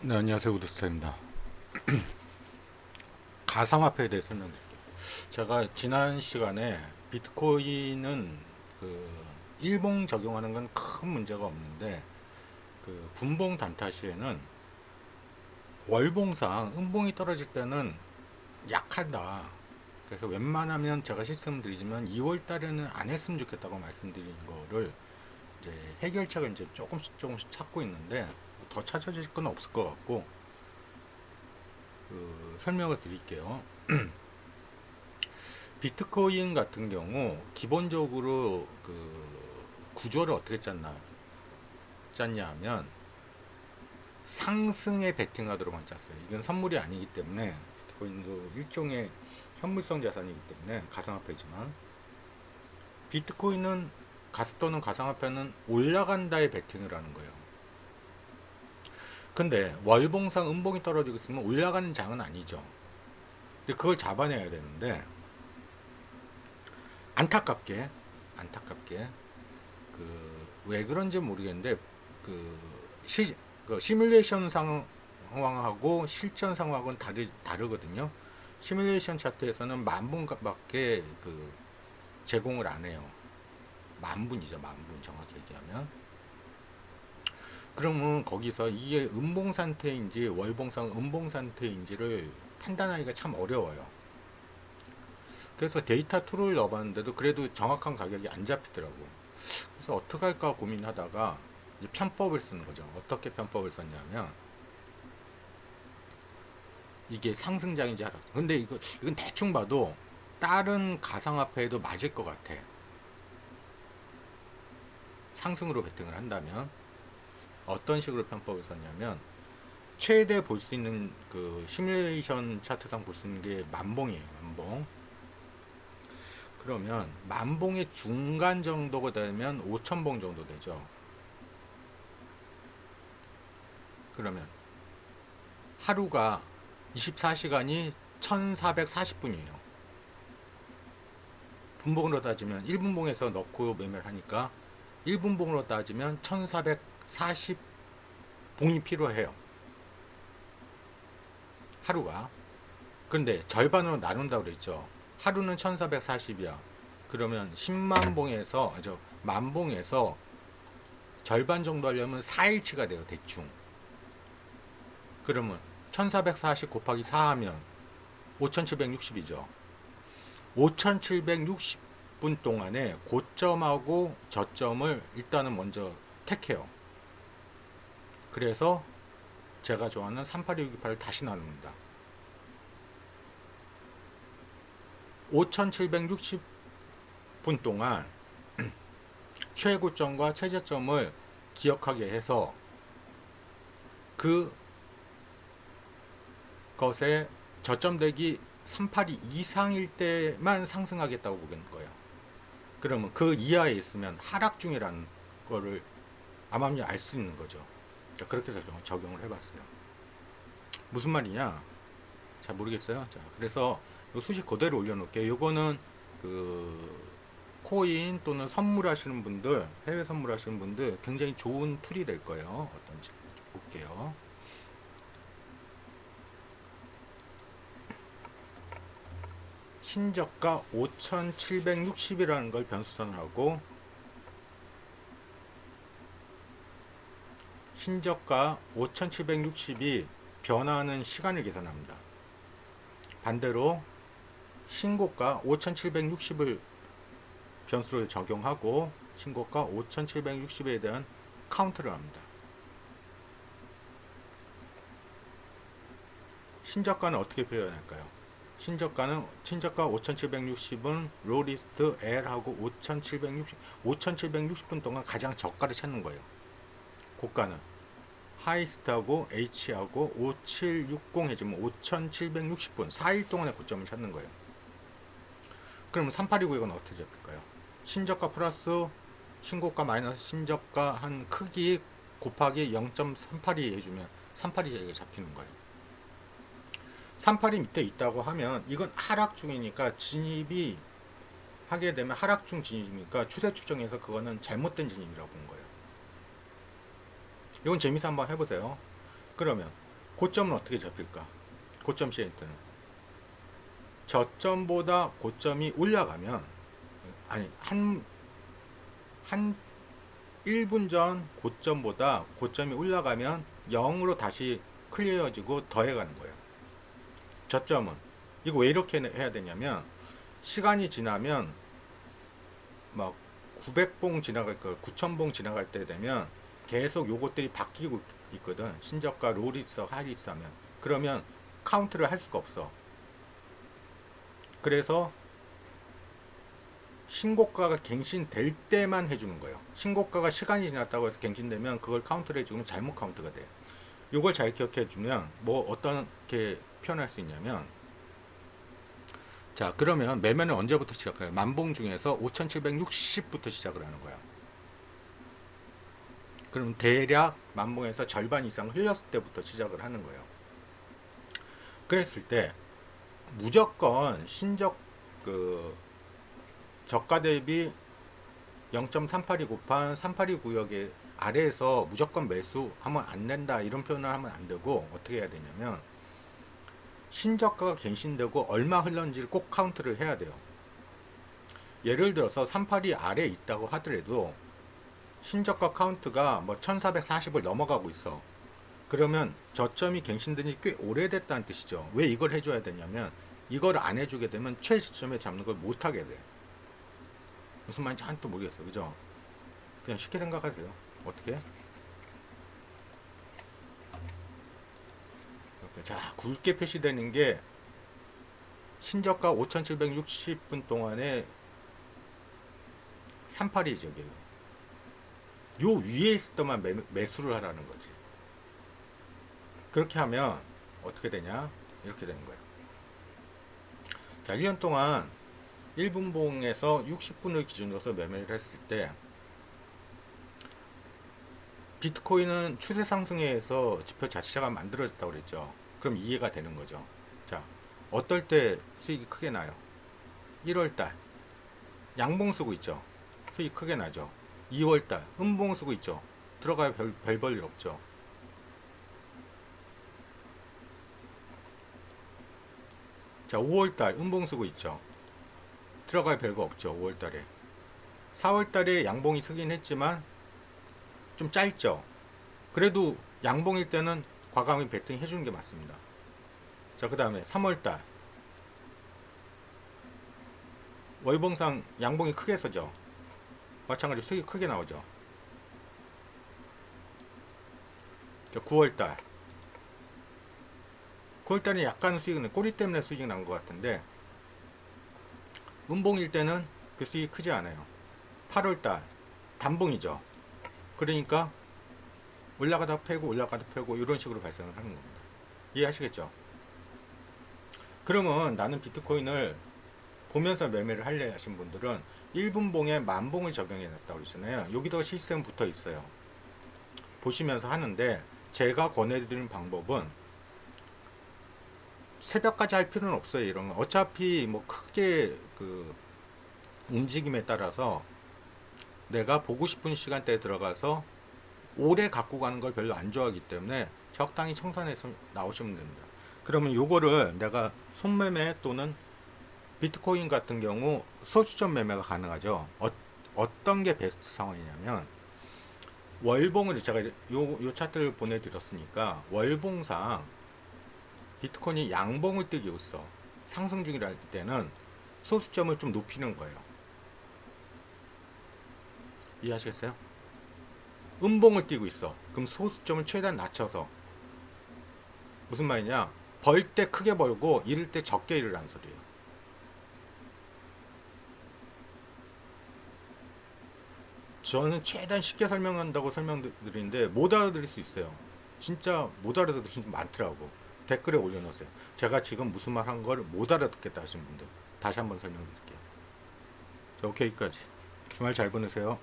네, 안녕하세요. 우드스타입니다. 가상화폐에 대해 설명드릴게요. 제가 지난 시간에 비트코인은 그 일봉 적용하는 건 큰 문제가 없는데 그 분봉 단타 시에는 월봉상 음봉이 떨어질 때는 약하다. 그래서 웬만하면 제가 시스템 드리지만 2월 달에는 안 했으면 좋겠다고 말씀드린 거를 이제 해결책을 이제 조금씩 찾고 있는데 더 찾아질 건 없을 것 같고 설명을 드릴게요. 비트코인 같은 경우 기본적으로 구조를 어떻게 짰냐 하면 상승에 베팅하도록만 짰어요. 이건 선물이 아니기 때문에 비트코인도 일종의 현물성 자산이기 때문에 가상화폐지만 비트코인은 또는 가상화폐는 올라간다에 베팅을 하는 거예요. 근데 월봉상 음봉이 떨어지고 있으면 올라가는 장은 아니죠. 근데 그걸 잡아내야 되는데 안타깝게 왜 그런지 모르겠는데 그, 시뮬레이션 상황하고 실전 상황은 다르거든요. 시뮬레이션 차트에서는 만 분밖에 제공을 안 해요. 만 분이죠, 만 분 정확히 얘기하면. 그러면 거기서 이게 음봉 상태인지 월봉상 음봉 상태인지를 판단하기가 참 어려워요. 그래서 데이터 툴을 넣어봤는데도 그래도 정확한 가격이 안 잡히더라고. 그래서 어떻게 할까 고민하다가 편법을 쓰는 거죠. 어떻게 편법을 썼냐면 이게 상승장인지 하락. 근데 이건 대충 봐도 다른 가상화폐에도 맞을 것 같아. 상승으로 베팅을 한다면 어떤 식으로 편법을 썼냐면 최대 볼 수 있는 그 시뮬레이션 차트상 볼 수 있는 게 만봉이에요. 만봉. 그러면 만봉의 중간 정도가 되면 5천봉 정도 되죠. 그러면 하루가 24시간이 1440분이에요. 분봉으로 따지면 1분봉에서 넣고 매매를 하니까 1분봉으로 따지면 1440봉이 필요해요. 하루가. 근데 절반으로 나눈다고 그랬죠. 하루는 1440이야. 그러면 10만 봉에서, 만봉에서 절반 정도 하려면 4일치가 돼요, 대충. 그러면 1440 곱하기 4 하면 5760이죠. 5760분 동안에 고점하고 저점을 일단은 먼저 택해요. 그래서 제가 좋아하는 38268을 다시 나눕니다. 5760분 동안 최고점과 최저점을 기억하게 해서 그것에 저점대기 382 이상일 때만 상승하겠다고 보는 거예요. 그러면 그 이하에 있으면 하락 중이라는 거를 암암리 알 수 있는 거죠. 그렇게 해서 적용을 해봤어요. 무슨 말이냐? 잘 모르겠어요. 자, 그래서 수식 그대로 올려놓을게요. 요거는 코인 또는 선물하시는 분들, 해외 선물하시는 분들 굉장히 좋은 툴이 될 거예요. 어떤지 볼게요. 신저가 5760이라는 걸 변수선을 하고 신저가 5760이 변화하는 시간을 계산합니다. 반대로 신고가 5760을 변수를 적용하고 신고가 5760에 대한 카운트를 합니다. 신저가는 어떻게 표현할까요? 신저가 5760은 로리스트 L하고 5760분 동안 가장 저가를 찾는 거예요. 고가는 하이스트하고 H하고 5760 해주면 5760분 4일 동안의 고점을 찾는 거예요. 그러면 3829는 어떻게 잡힐까요? 신저가 플러스 신고가 마이너스 신저가 한 크기 곱하기 0.382 해주면 382가 잡히는 거예요. 38이 밑에 있다고 하면 이건 하락 중이니까 진입이 하게 되면 하락 중 진입이니까 추세 추정에서 그거는 잘못된 진입이라고 본 거예요. 이건 재미서 한번 해보세요. 그러면 고점은 어떻게 잡힐까? 고점 시엔트는 저점보다 고점이 올라가면, 아니 한 1분 전 고점보다 고점이 올라가면 0으로 다시 클리어지고 더해가는 거예요. 저점은 이거 왜 이렇게 해야 되냐면, 시간이 지나면 막 900봉 지나갈 거 9000봉 지나갈 때 되면 계속 요것들이 바뀌고 있거든. 신저가 롤이 있어, 하이 있어 하면. 그러면 카운트를 할 수가 없어. 그래서 신고가가 갱신될 때만 해주는 거예요. 신고가가 시간이 지났다고 해서 갱신되면 그걸 카운트를 해주면 잘못 카운트가 돼. 요걸 잘 기억해 주면 뭐 어떻게 표현할 수 있냐면, 자 그러면 매매는 언제부터 시작해요? 만봉 중에서 5760부터 시작을 하는 거야. 그럼 대략 만봉에서 절반 이상 흘렸을 때부터 시작을 하는 거예요. 그랬을 때 무조건 신적 그 저가 대비 0.382 곱한 382 구역의 아래에서 무조건 매수하면 안 된다, 이런 표현을 하면 안 되고, 어떻게 해야 되냐면 신저가가 갱신되고 얼마 흘렀는지를 꼭 카운트를 해야 돼요. 예를 들어서 382 아래에 있다고 하더라도 신저가 카운트가 뭐 1440을 넘어가고 있어. 그러면 저점이 갱신된 지 꽤 오래됐다는 뜻이죠. 왜 이걸 해줘야 되냐면, 이걸 안 해주게 되면 최시점에 잡는 걸 못하게 돼. 무슨 말인지 한도 모르겠어, 그죠? 그냥 쉽게 생각하세요. 어떻게? 이렇게. 자, 굵게 표시되는 게 신저가 5760분 동안에 382 저기예요. 요 위에 있을 때만 매수를 하라는 거지. 그렇게 하면 어떻게 되냐? 이렇게 되는 거예요. 자, 1년 동안 1분봉에서 60분을 기준으로 서 매매를 했을 때 비트코인은 추세 상승에 의해서 지표 자체가 만들어졌다고 그랬죠. 그럼 이해가 되는 거죠. 자, 어떨 때 수익이 크게 나요? 1월달 양봉 쓰고 있죠. 수익 크게 나죠. 2월달 음봉 쓰고 있죠. 들어가야 별 볼 일 없죠. 자, 5월달 음봉 쓰고 있죠. 들어갈 별거 없죠. 5월달에. 4월달에 양봉이 쓰긴 했지만 좀 짧죠. 그래도 양봉일 때는 과감히 베팅 해주는 게 맞습니다. 자, 그 다음에 3월달 월봉상 양봉이 크게 서죠. 마찬가지로 수익이 크게 나오죠. 자, 9월달은 약간 수익은 꼬리 때문에 수익이 난 것 같은데, 음봉일 때는 그 수익이 크지 않아요. 8월달 단봉이죠. 그러니까 올라가다 패고 올라가다 패고 이런 식으로 발생을 하는 겁니다. 이해하시겠죠? 그러면 나는 비트코인을 보면서 매매를 할래 하신 분들은 1분봉에 만봉을 적용해 놨다고 그러잖아요. 여기도 시스템 붙어 있어요. 보시면서 하는데, 제가 권해드리는 방법은 새벽까지 할 필요는 없어요. 이런 거 어차피 뭐 크게 그 움직임에 따라서 내가 보고 싶은 시간대에 들어가서 오래 갖고 가는 걸 별로 안 좋아하기 때문에 적당히 청산해서 나오시면 됩니다. 그러면 요거를 내가 손매매 또는 비트코인 같은 경우 소수점 매매가 가능하죠. 어떤 게 베스트 상황이냐면, 월봉을 제가 요 차트를 보내드렸으니까 월봉상 비트코인이 양봉을 뜨기 있어. 상승 중이랄 때는 소수점을 좀 높이는 거예요. 이해하시겠어요? 음봉을 띄고 있어. 그럼 소수점을 최대한 낮춰서. 무슨 말이냐? 벌 때 크게 벌고 잃을 때 적게 잃으라는 소리예요. 저는 최대한 쉽게 설명한다고 설명드리는데 못 알아들을 수 있어요. 진짜 못 알아들으신 분 많더라고. 댓글에 올려놓으세요. 제가 지금 무슨 말 한 걸 못 알아듣겠다 하신 분들 다시 한번 설명드릴게요. 자, 오케이까지. 주말 잘 보내세요.